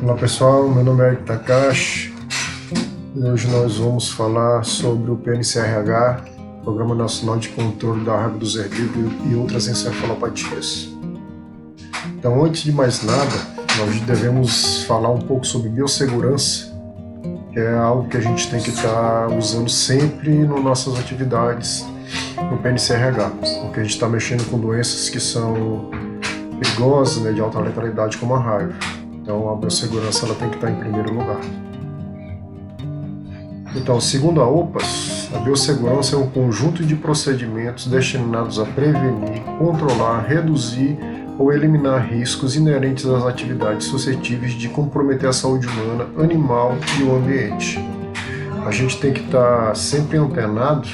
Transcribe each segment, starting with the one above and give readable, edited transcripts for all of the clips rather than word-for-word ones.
Olá pessoal, meu nome é Eric Takashi e hoje nós vamos falar sobre o PNCRH, Programa Nacional de Controle da Raiva dos Herbívoros e outras encefalopatias. Então, antes de mais nada, nós devemos falar um pouco sobre biossegurança, que é algo que a gente tem que estar usando sempre nas nossas atividades no PNCRH, porque a gente está mexendo com doenças que são perigosas, de alta letalidade, como a raiva. Então a biossegurança ela tem que estar em primeiro lugar. Então, segundo a OPAS, a biossegurança é um conjunto de procedimentos destinados a prevenir, controlar, reduzir ou eliminar riscos inerentes às atividades suscetíveis de comprometer a saúde humana, animal e o ambiente. A gente tem que estar sempre antenado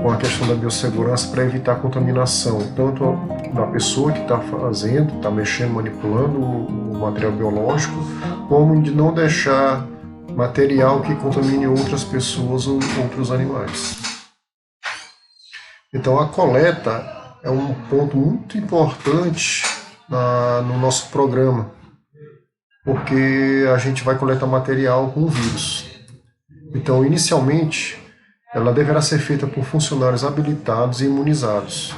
com a questão da biossegurança para evitar a contaminação, tanto da pessoa que está fazendo, está mexendo, manipulando o material biológico, como de não deixar material que contamine outras pessoas ou outros animais. Então a coleta é um ponto muito importante no nosso programa, porque a gente vai coletar material com vírus. Então, inicialmente, ela deverá ser feita por funcionários habilitados e imunizados.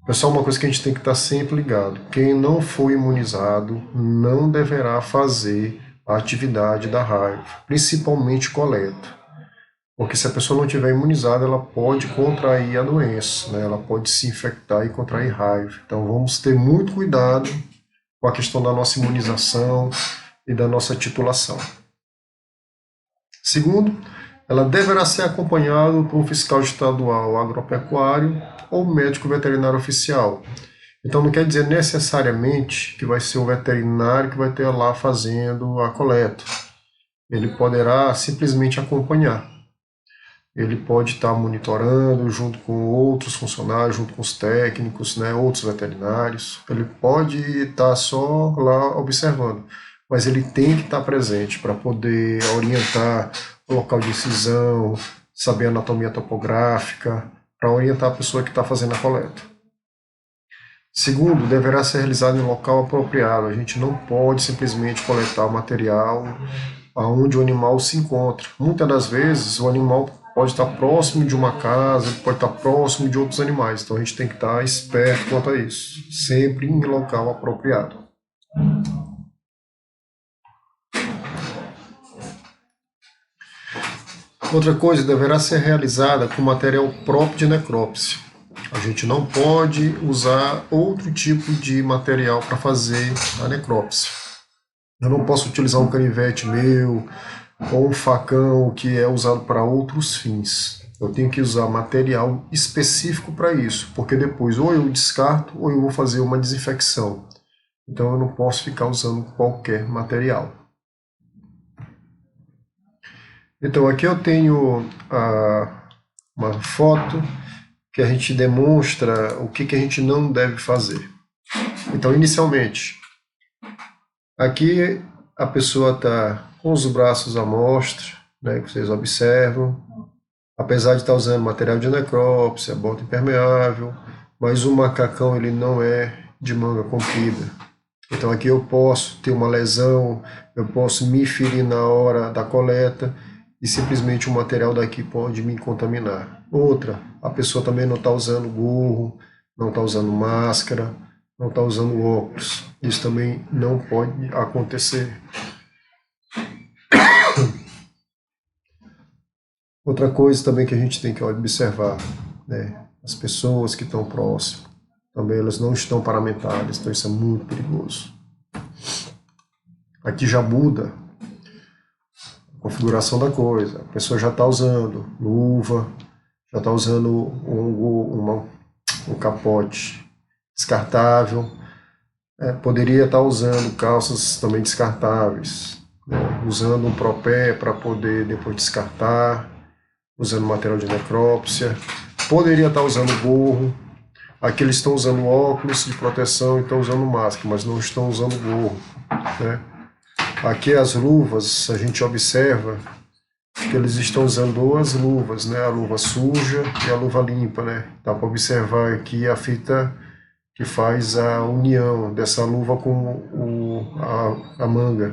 Pessoal, uma coisa que a gente tem que estar sempre ligado: quem não for imunizado não deverá fazer a atividade da raiva, principalmente coleta. Porque se a pessoa não estiver imunizada, ela pode contrair a doença, ela pode se infectar e contrair raiva. Então vamos ter muito cuidado com a questão da nossa imunização e da nossa titulação. Segundo, ela deverá ser acompanhada por um fiscal estadual agropecuário ou médico veterinário oficial. Então não quer dizer necessariamente que vai ser o veterinário que vai ter lá fazendo a coleta. Ele poderá simplesmente acompanhar. Ele pode estar monitorando junto com outros funcionários, junto com os técnicos, outros veterinários. Ele pode estar só lá observando, mas ele tem que estar presente para poder orientar o local de incisão, saber a anatomia topográfica, para orientar a pessoa que está fazendo a coleta. Segundo, deverá ser realizado em local apropriado. A gente não pode simplesmente coletar o material onde o animal se encontra. Muitas das vezes o animal pode estar próximo de uma casa, pode estar próximo de outros animais. Então a gente tem que estar esperto quanto a isso, sempre em local apropriado. Outra coisa, deverá ser realizada com material próprio de necrópsia. A gente não pode usar outro tipo de material para fazer a necrópsia. Eu não posso utilizar um canivete meu ou um facão que é usado para outros fins. Eu tenho que usar material específico para isso, porque depois ou eu descarto ou eu vou fazer uma desinfecção. Então eu não posso ficar usando qualquer material. Então aqui eu tenho uma foto que a gente demonstra o que a gente não deve fazer. Então, inicialmente, aqui a pessoa está com os braços à mostra, que vocês observam, apesar de estar usando material de necrópsia, bota impermeável, mas o macacão ele não é de manga comprida. Então aqui eu posso ter uma lesão, eu posso me ferir na hora da coleta, e simplesmente o material daqui pode me contaminar. Outra, a pessoa também não está usando gorro, não está usando máscara, não está usando óculos. Isso também não pode acontecer. Outra coisa também que a gente tem que observar, as pessoas que estão próximas, também elas não estão paramentadas, então isso é muito perigoso. Aqui já muda configuração da coisa. A pessoa já está usando luva, já está usando um capote descartável, poderia estar usando calças também descartáveis, usando um propé para poder depois descartar, usando material de necrópsia, poderia estar usando gorro. Aqui eles estão usando óculos de proteção e estão usando máscara, mas não estão usando gorro, Aqui as luvas, a gente observa que eles estão usando duas luvas, a luva suja e a luva limpa, Dá para observar aqui a fita que faz a união dessa luva com a manga,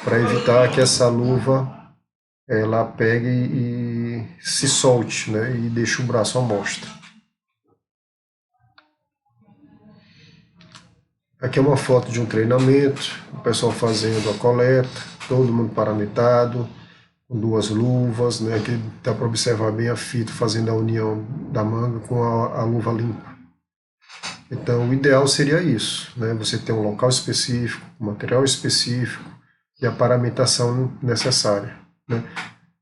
para evitar que essa luva ela pegue e se solte, né, e deixe o braço à mostra. Aqui é uma foto de um treinamento, o pessoal fazendo a coleta, todo mundo paramentado, com duas luvas, né, que dá para observar bem a fita fazendo a união da manga com a luva limpa. Então, o ideal seria isso, né, você ter um local específico, um material específico e a paramentação necessária, né.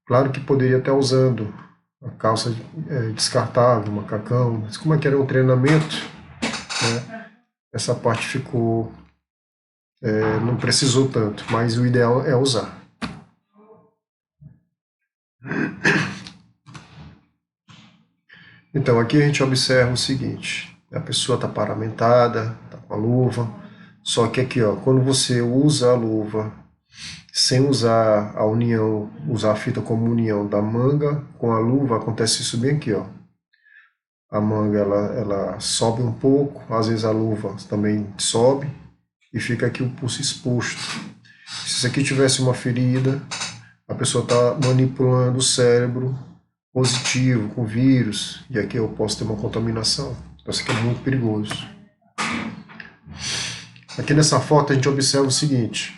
Claro que poderia estar usando a calça descartável, macacão, mas como é que era um treinamento, né, essa parte ficou, não precisou tanto, mas o ideal é usar. Então aqui a gente observa o seguinte, a pessoa está paramentada, está com a luva, só que aqui, ó, quando você usa a luva sem usar a união, usar a fita como união da manga com a luva, acontece isso bem aqui, ó. A manga ela sobe um pouco, às vezes a luva também sobe e fica aqui o pulso exposto. Se isso aqui tivesse uma ferida, a pessoa está manipulando o cérebro positivo com vírus e aqui eu posso ter uma contaminação. Então isso aqui é muito perigoso. Aqui nessa foto a gente observa o seguinte: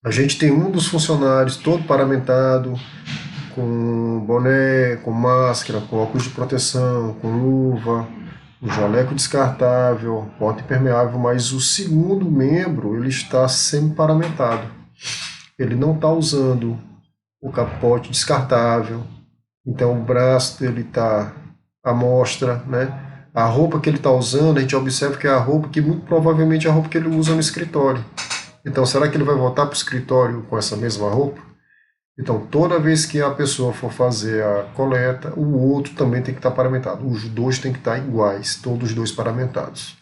a gente tem um dos funcionários todo paramentado, com boné, com máscara, com óculos de proteção, com luva, um jaleco descartável, bota impermeável, mas o segundo membro ele está semi-paramentado. Ele não está usando o capote descartável, então o braço dele está à mostra, né? A roupa que ele está usando, a gente observa que é a roupa que muito provavelmente é a roupa que ele usa no escritório. Então, será que ele vai voltar para o escritório com essa mesma roupa? Então, toda vez que a pessoa for fazer a coleta, o outro também tem que estar paramentado. Os dois têm que estar iguais, todos os dois paramentados.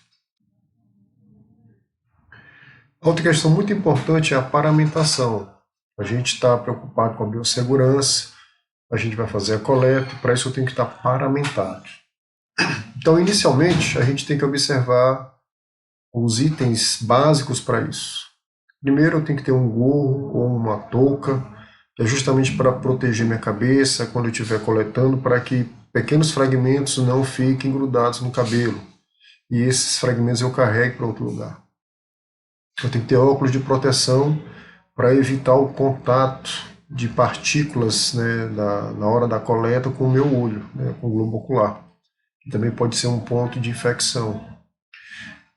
Outra questão muito importante é a paramentação. A gente está preocupado com a biossegurança, a gente vai fazer a coleta, para isso eu tenho que estar paramentado. Então, inicialmente, a gente tem que observar os itens básicos para isso. Primeiro, eu tenho que ter um gorro ou uma touca, que é justamente para proteger minha cabeça quando eu estiver coletando, para que pequenos fragmentos não fiquem grudados no cabelo. E esses fragmentos eu carregue para outro lugar. Eu tenho que ter óculos de proteção para evitar o contato de partículas, né, na hora da coleta com o meu olho, né, com o globo ocular, que também pode ser um ponto de infecção.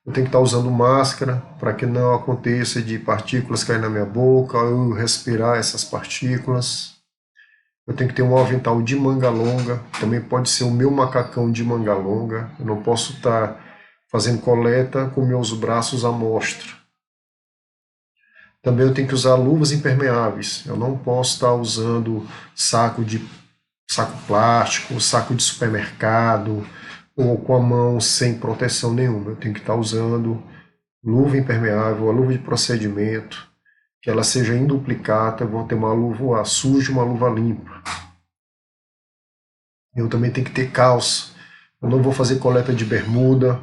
Eu tenho que estar usando máscara para que não aconteça de partículas cair na minha boca, eu respirar essas partículas. Eu tenho que ter um avental de manga longa, também pode ser o meu macacão de manga longa. Eu não posso estar fazendo coleta com meus braços à mostra. Também eu tenho que usar luvas impermeáveis. Eu não posso estar usando saco plástico, saco de supermercado, ou com a mão sem proteção nenhuma. Eu tenho que estar usando luva impermeável, a luva de procedimento, que ela seja em duplicata, eu vou ter uma luva suja e uma luva limpa. Eu também tenho que ter calça. Eu não vou fazer coleta de bermuda,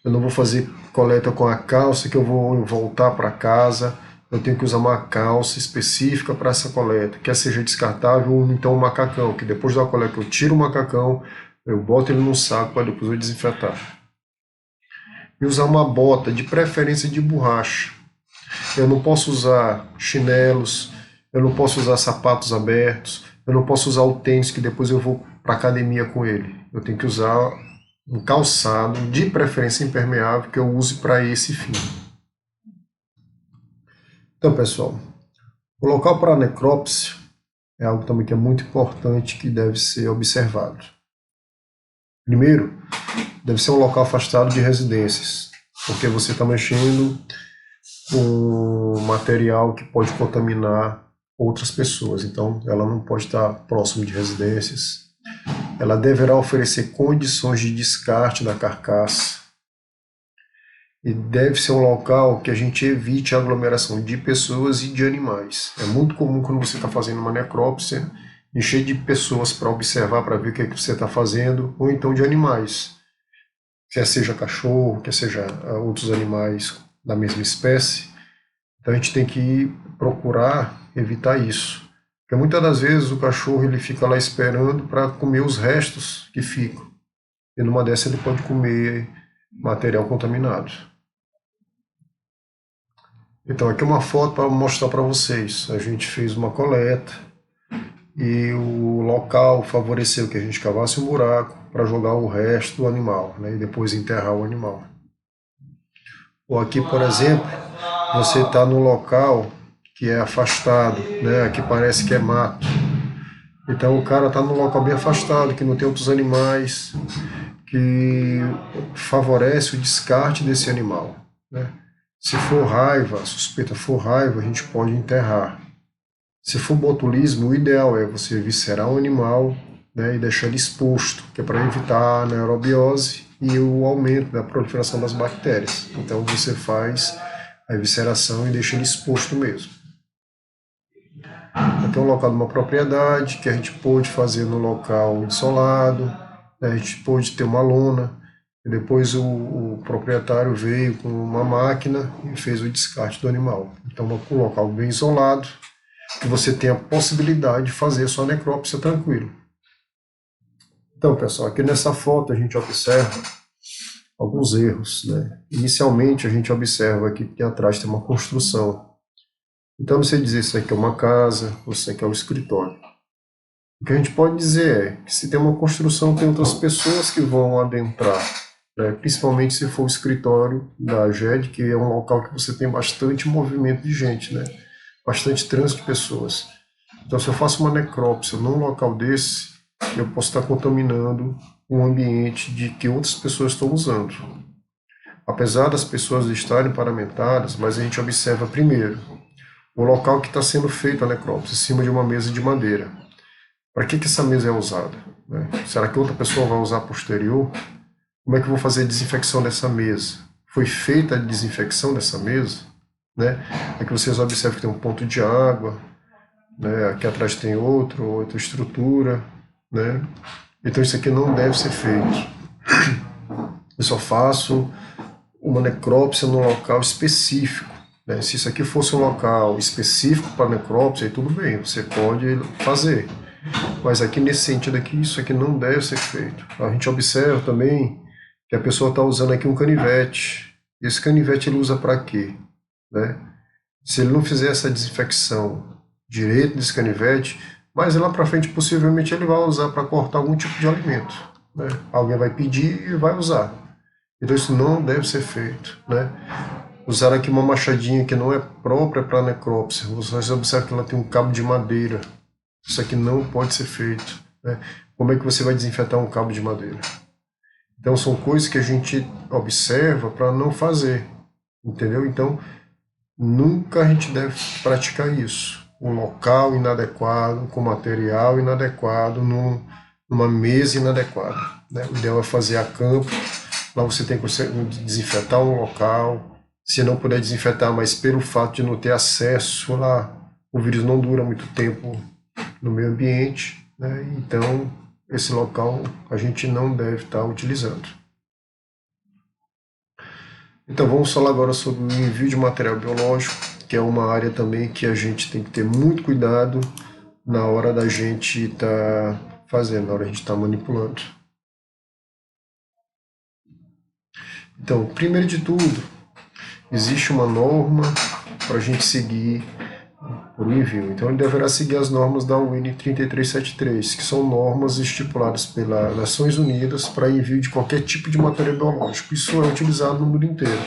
eu não vou fazer coleta com a calça que eu vou voltar para casa. Eu tenho que usar uma calça específica para essa coleta, quer seja descartável ou então um macacão, que depois da coleta eu tiro o macacão, eu boto ele num saco para depois eu desinfetar. E usar uma bota, de preferência de borracha. Eu não posso usar chinelos, eu não posso usar sapatos abertos, eu não posso usar o tênis que depois eu vou para a academia com ele. Eu tenho que usar um calçado, de preferência impermeável, que eu use para esse fim. Então, pessoal, o local para a necrópsia é algo também que é muito importante, que deve ser observado. Primeiro, deve ser um local afastado de residências, porque você está mexendo com material que pode contaminar outras pessoas, então ela não pode estar próximo de residências. Ela deverá oferecer condições de descarte da carcaça e deve ser um local que a gente evite a aglomeração de pessoas e de animais. É muito comum quando você está fazendo uma necrópsia encher de pessoas para observar, para ver o que é que você está fazendo, ou então de animais. quer seja cachorro, quer seja outros animais da mesma espécie. Então a gente tem que procurar evitar isso. Porque muitas das vezes o cachorro ele fica lá esperando para comer os restos que ficam. E numa dessas ele pode comer material contaminado. Então aqui é uma foto para mostrar para vocês. A gente fez uma coleta e o local favoreceu que a gente cavasse um buraco para jogar o resto do animal, né, e depois enterrar o animal. Ou aqui, por exemplo, você está no local que é afastado, né, aqui parece que é mato. Então o cara está num local bem afastado, que não tem outros animais, que favorece o descarte desse animal, né? Se for raiva, a suspeita for raiva, a gente pode enterrar. Se for botulismo, o ideal é você viscerar o animal, né, e deixar ele exposto, que é para evitar a anaerobiose e o aumento da proliferação das bactérias. Então você faz a evisceração e deixa ele exposto mesmo. Aqui é um local de uma propriedade que a gente pôde fazer no local isolado, né, a gente pôde ter uma lona, e depois o proprietário veio com uma máquina e fez o descarte do animal. Então, um local bem isolado, que você tem a possibilidade de fazer a sua necrópsia tranquilo. Então, pessoal, aqui nessa foto a gente observa alguns erros, né? Inicialmente a gente observa aqui que atrás tem uma construção. Então, não sei dizer se aqui é uma casa ou se aqui é um escritório. O que a gente pode dizer é que se tem uma construção, tem outras pessoas que vão adentrar, né? Principalmente se for o escritório da GED, que é um local que você tem bastante movimento de gente, né? Bastante trânsito de pessoas. Então, se eu faço uma necrópsia num local desse, eu posso estar contaminando um ambiente de que outras pessoas estão usando. Apesar das pessoas estarem paramentadas, mas a gente observa primeiro o local que está sendo feita a necrópsia, em cima de uma mesa de madeira. Para que essa mesa é usada, né? Será que outra pessoa vai usar posterior? Como é que eu vou fazer a desinfecção dessa mesa? Foi feita a desinfecção dessa mesa, né? Aqui vocês observam que tem um ponto de água, né? Aqui atrás tem outra estrutura, né? Então isso aqui não deve ser feito. Eu só faço uma necrópsia num local específico, né? Se isso aqui fosse um local específico para necrópsia, aí tudo bem, você pode fazer. Mas aqui nesse sentido aqui, isso aqui não deve ser feito. A gente observa também que a pessoa está usando aqui um canivete. Esse canivete ele usa para quê, né? Se ele não fizer essa desinfecção direito desse canivete, mas lá para frente possivelmente ele vai usar para cortar algum tipo de alimento, né? Alguém vai pedir e vai usar. Então isso não deve ser feito, né? Usar aqui uma machadinha que não é própria para necrópsia. Você observa que ela tem um cabo de madeira. Isso aqui não pode ser feito, né? Como é que você vai desinfetar um cabo de madeira? Então são coisas que a gente observa para não fazer, entendeu? Então nunca a gente deve praticar isso. Um local inadequado, com material inadequado, numa mesa inadequada, né? O ideal é fazer a campo. Lá você tem que desinfetar um local. Se não puder desinfetar, mas pelo fato de não ter acesso lá, o vírus não dura muito tempo no meio ambiente, né? Então esse local a gente não deve estar utilizando. Então vamos falar agora sobre o envio de material biológico, que é uma área também que a gente tem que ter muito cuidado na hora da gente estar fazendo, na hora da gente estar manipulando. Então, primeiro de tudo, existe uma norma para a gente seguir por envio. Então ele deverá seguir as normas da UN 3373, que são normas estipuladas pelas Nações Unidas para envio de qualquer tipo de material biológico. Isso é utilizado no mundo inteiro.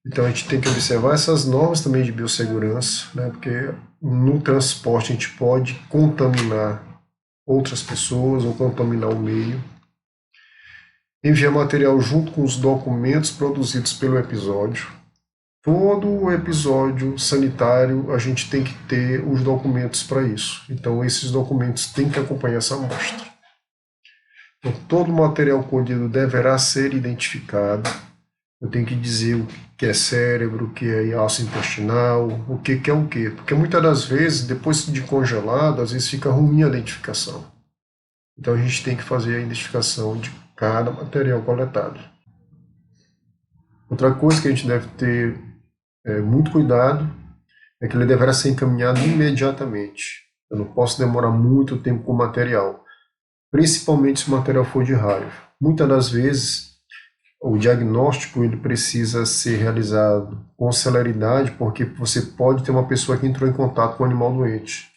Então a gente tem que observar essas normas também de biossegurança, né? Porque no transporte a gente pode contaminar outras pessoas ou contaminar o meio. Enviar material junto com os documentos produzidos pelo episódio. Todo o episódio sanitário a gente tem que ter os documentos para isso. Então esses documentos têm que acompanhar essa amostra. Então, todo o material colhido deverá ser identificado. Eu tenho que dizer o que é cérebro, o que é ácido intestinal, o que é o quê. Porque muitas das vezes, depois de congelado, às vezes fica ruim a identificação. Então a gente tem que fazer a identificação de cada material coletado. Outra coisa que a gente deve ter muito cuidado é que ele deverá ser encaminhado imediatamente. Eu não posso demorar muito tempo com o material, principalmente se o material for de raio. Muitas das vezes, o diagnóstico ele precisa ser realizado com celeridade, porque você pode ter uma pessoa que entrou em contato com o animal doente.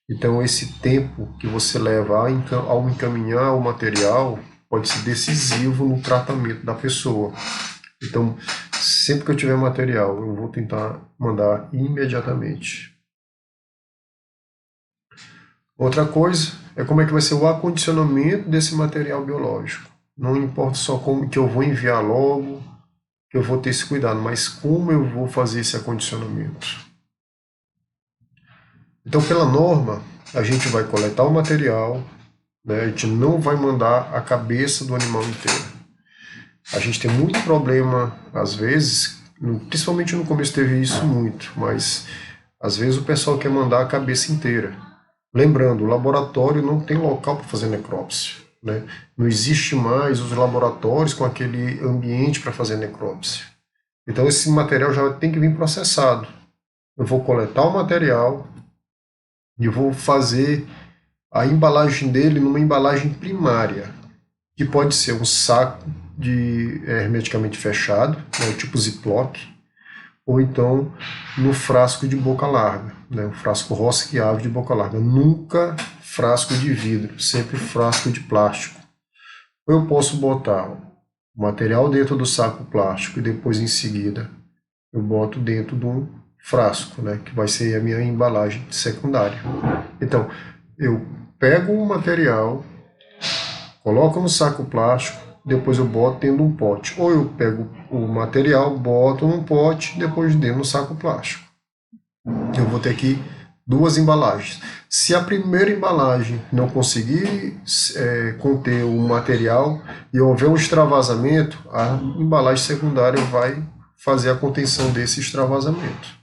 Então, esse tempo que você leva ao encaminhar o material pode ser decisivo no tratamento da pessoa. Então, sempre que eu tiver material, eu vou tentar mandar imediatamente. Outra coisa é como é que vai ser o acondicionamento desse material biológico. Não importa só como que eu vou enviar logo, que eu vou ter esse cuidado, mas como eu vou fazer esse acondicionamento. Então, pela norma, a gente vai coletar o material, né? A gente não vai mandar a cabeça do animal inteiro. A gente tem muito problema, às vezes, principalmente no começo teve isso muito, mas às vezes o pessoal quer mandar a cabeça inteira. Lembrando, o laboratório não tem local para fazer necrópsia, né? Não existe mais os laboratórios com aquele ambiente para fazer necrópsia. Então esse material já tem que vir processado. Eu vou coletar o material e vou fazer a embalagem dele numa embalagem primária, que pode ser um saco hermeticamente fechado, né, tipo Ziploc, ou então no frasco de boca larga, né, um frasco rosqueável de boca larga. Nunca frasco de vidro, sempre frasco de plástico. Ou eu posso botar o material dentro do saco plástico e depois em seguida eu boto dentro de um frasco, né, que vai ser a minha embalagem secundária. Então, eu pego o material, coloco no saco plástico, depois eu boto dentro de um pote. Ou eu pego o material, boto num pote, depois dentro no saco plástico. Eu vou ter aqui duas embalagens. Se a primeira embalagem não conseguir conter o material e houver um extravasamento, a embalagem secundária vai fazer a contenção desse extravasamento.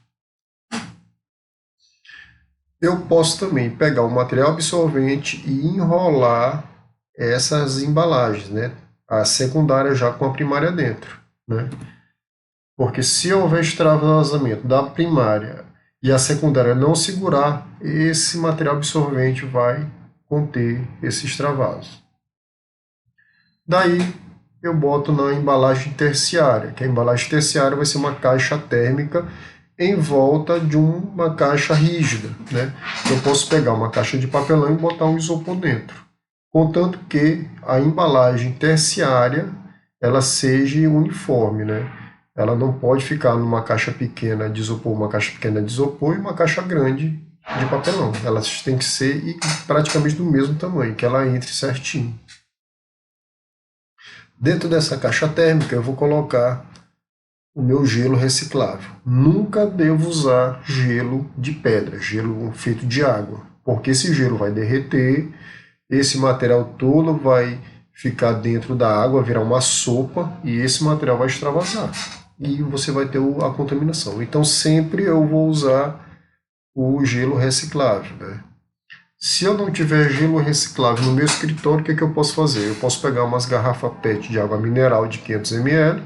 Eu posso também pegar o material absorvente e enrolar essas embalagens, né? A secundária já com a primária dentro, né? Porque se houver extravasamento da primária e a secundária não segurar, esse material absorvente vai conter esse extravaso. Daí eu boto na embalagem terciária, que a embalagem terciária vai ser uma caixa térmica em volta de uma caixa rígida, né? Eu posso pegar uma caixa de papelão e botar um isopor dentro, contanto que a embalagem terciária ela seja uniforme, né? Ela não pode ficar numa caixa pequena de isopor, uma caixa pequena de isopor e uma caixa grande de papelão. Elas têm que ser praticamente do mesmo tamanho, que ela entre certinho. Dentro dessa caixa térmica eu vou colocar o meu gelo reciclável. Nunca devo usar gelo de pedra, gelo feito de água, porque esse gelo vai derreter, esse material todo vai ficar dentro da água, virar uma sopa, e esse material vai extravasar. E você vai ter a contaminação. Então sempre eu vou usar o gelo reciclável, né? Se eu não tiver gelo reciclável no meu escritório, o que eu posso fazer? Eu posso pegar umas garrafas PET de água mineral de 500 ml,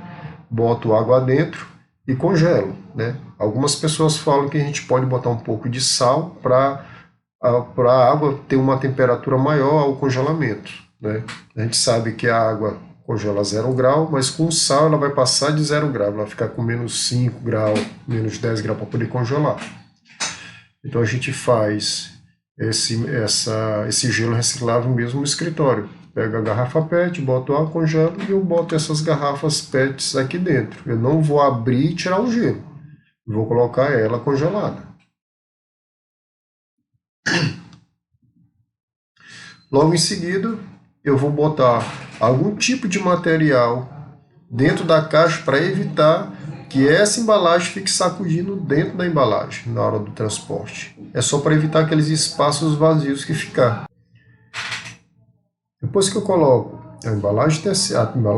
boto água dentro e congelo, né? Algumas pessoas falam que a gente pode botar um pouco de sal para a água ter uma temperatura maior ao congelamento, né? A gente sabe que a água congela a 0 grau, mas com sal ela vai passar de 0 grau, ela vai ficar com menos 5 graus, menos 10 graus para poder congelar. Então a gente faz esse gelo reciclável mesmo no escritório. Pego a garrafa PET, boto água, congelo e eu boto essas garrafas PETs aqui dentro. Eu não vou abrir e tirar o gelo. Vou colocar ela congelada. Logo em seguida, eu vou botar algum tipo de material dentro da caixa para evitar que essa embalagem fique sacudindo dentro da embalagem na hora do transporte. É só para evitar aqueles espaços vazios que ficar. Depois que eu coloco a embalagem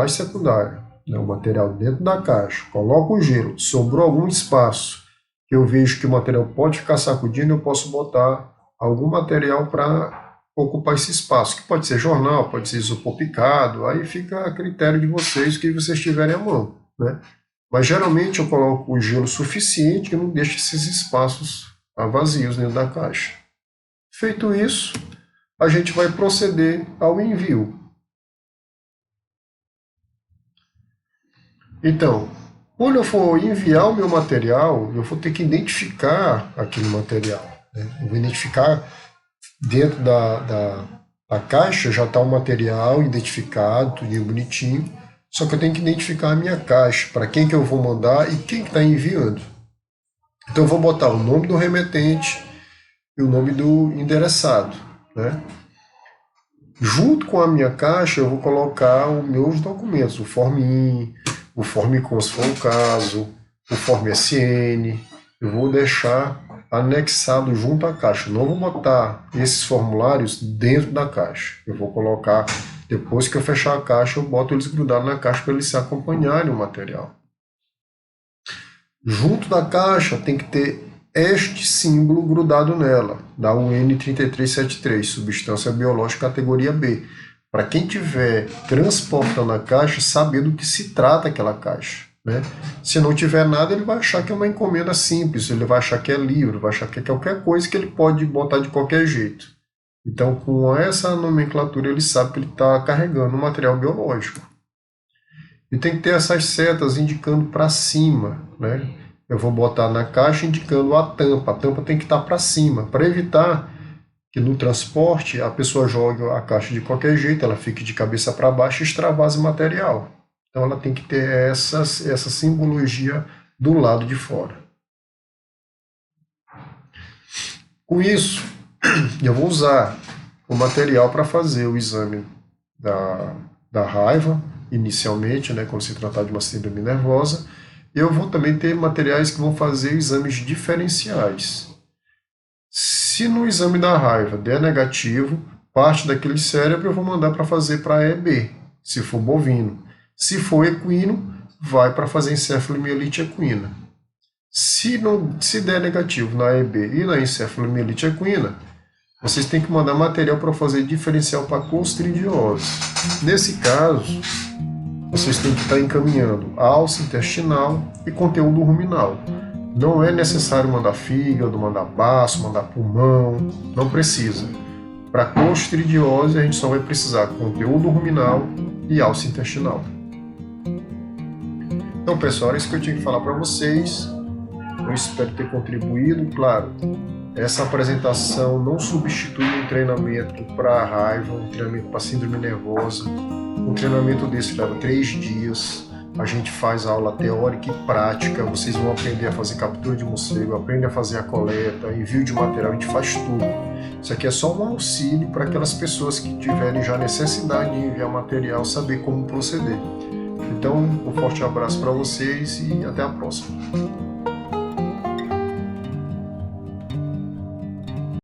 secundária, né, o material dentro da caixa, coloco o gelo, sobrou algum espaço que eu vejo que o material pode ficar sacudindo, eu posso botar algum material para ocupar esse espaço, que pode ser jornal, pode ser isopor picado, aí fica a critério de vocês, o que vocês tiverem à mão, né? Mas geralmente eu coloco o gelo suficiente que não deixe esses espaços vazios dentro da caixa. Feito isso, a gente vai proceder ao envio. Então, quando eu for enviar o meu material, eu vou ter que identificar aquele material, né? Eu vou identificar dentro da caixa, já está o material identificado, tudo bonitinho. Só que eu tenho que identificar a minha caixa, para quem que eu vou mandar e quem que está enviando. Então eu vou botar o nome do remetente e o nome do endereçado, né? Junto com a minha caixa eu vou colocar os meus documentos, o Form-IN, o Form-COM se for o caso, o Form-SN. Eu vou deixar anexado junto à caixa. Não vou botar esses formulários dentro da caixa. Eu vou colocar, depois que eu fechar a caixa, eu boto eles grudados na caixa para eles se acompanharem o material. Junto da caixa tem que ter este símbolo grudado nela, da UN 3373, substância biológica categoria B. Para quem estiver transportando a caixa, saber do que se trata aquela caixa, né? Se não tiver nada, ele vai achar que é uma encomenda simples, ele vai achar que é livro, vai achar que é qualquer coisa que ele pode botar de qualquer jeito. Então, com essa nomenclatura, ele sabe que ele está carregando um material biológico. E tem que ter essas setas indicando para cima, né? Eu vou botar na caixa indicando a tampa tem que estar para cima, para evitar que no transporte a pessoa jogue a caixa de qualquer jeito, ela fique de cabeça para baixo e extravase o material. Então ela tem que ter essa simbologia do lado de fora. Com isso, eu vou usar o material para fazer o exame da raiva, inicialmente, né, quando se tratar de uma síndrome nervosa. Eu vou também ter materiais que vão fazer exames diferenciais. Se no exame da raiva der negativo, parte daquele cérebro eu vou mandar para fazer para EB, se for bovino. Se for equino, vai para fazer encefalomielite equina. Se der negativo na EB e na encefalomielite equina, vocês têm que mandar material para fazer diferencial para clostridiose. Nesse caso, vocês têm que estar encaminhando alça intestinal e conteúdo ruminal. Não é necessário mandar fígado, mandar baço, mandar pulmão, não precisa. Para clostridiose, a gente só vai precisar conteúdo ruminal e alça intestinal. Então, pessoal, é isso que eu tinha que falar para vocês. Eu espero ter contribuído. Claro, essa apresentação não substitui um treinamento para raiva, um treinamento para síndrome nervosa. Um treinamento desse leva 3 dias. A gente faz aula teórica e prática. Vocês vão aprender a fazer captura de morcego, aprender a fazer a coleta, envio de material, a gente faz tudo. Isso aqui é só um auxílio para aquelas pessoas que tiverem já necessidade de enviar material, saber como proceder. Então, um forte abraço para vocês e até a próxima.